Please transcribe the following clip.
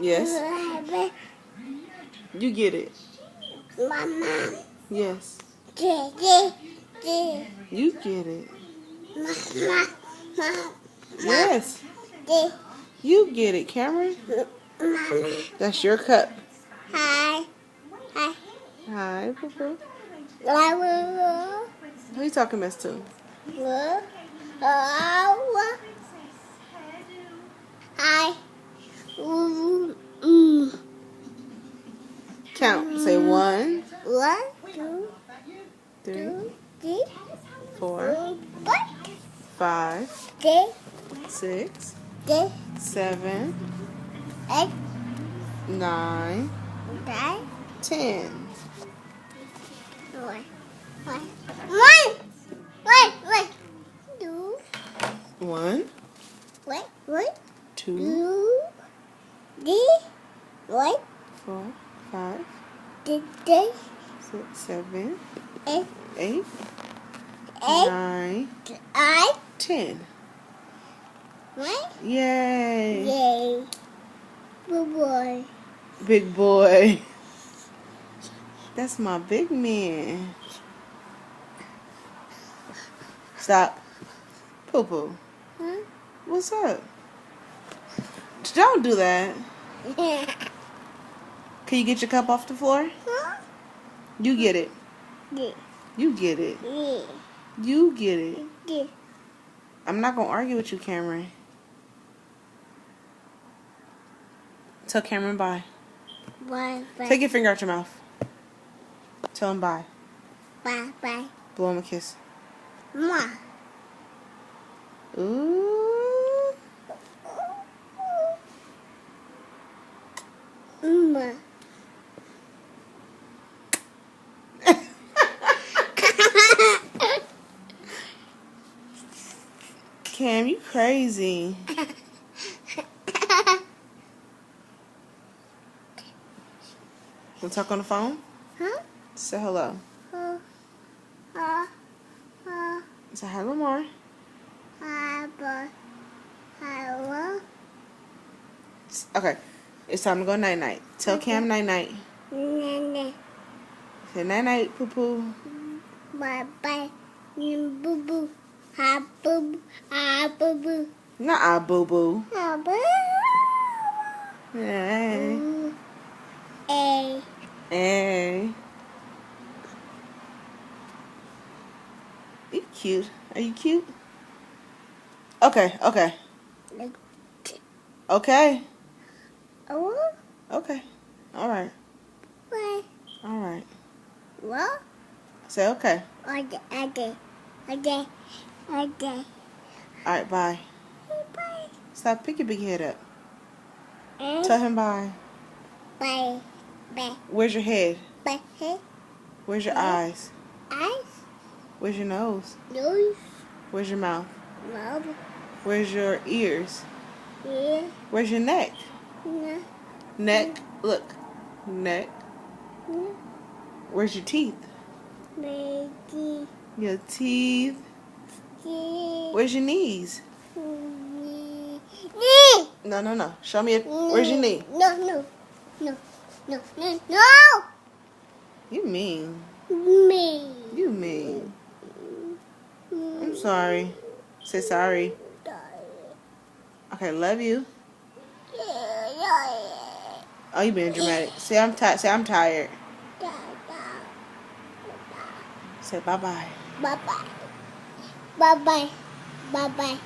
Yes. You get it. Mama. Yes. Mama. You get it. Mama. Yes. You get it, Cameron. Mama. That's your cup. Hi. Hi. Hi, Poo-Poo. Hi. Who you talking mess to? Hi. Count. Say 1, 1, 2, 3, 3, 4, 5, 6, 7, 8, 9, 9, 10. One. 1, 2, 4, 5, 6, 7, 8, 9, 10. Yay. Yay. Good boy. Big boy. That's my big man. Stop. Poo-Poo. Huh? What's up? Don't do that. Can you get your cup off the floor? Huh? You get it. Yeah. You get it. Yeah. You get it. Yeah. I'm not going to argue with you, Cameron. Tell Cameron bye. Bye. Take your finger out your mouth. Tell him bye. Bye. Bye. Blow him a kiss. Mwah. Ooh. Mwah. Cam, you crazy. Want to talk on the phone? Huh? Say hello. Say hello more. Hello. Okay. It's time to go night-night. Tell Cam night-night. Nene. Say night-night, Poo-Poo. Bye. Boo boo. Ha boo boo. Ah boo boo. Nuh-uh, boo-boo. Ah boo. Hey. A. Hey. You cute. Are you cute? Okay. Okay. Okay. Oh. Okay. All right. What? All right. What? Say okay. Okay. All right, bye. Bye. Stop. Pick your big head up. And Tell him bye. bye. Where's your head? Bye. Where's your eyes? Eyes. Where's your nose? Nose. Where's your mouth? Mouth. Where's your ears? Ear. Where's your neck? No. Neck. Look. Neck. No. Where's your teeth? Baby. Your teeth. Where's your knees? Knee. No. Show me. Where's your knee? No. You mean. Me. You mean. I'm sorry. Say sorry. Okay, love you. Oh, you being dramatic. Say I'm tired. Say I'm tired. Say bye-bye. Bye-bye.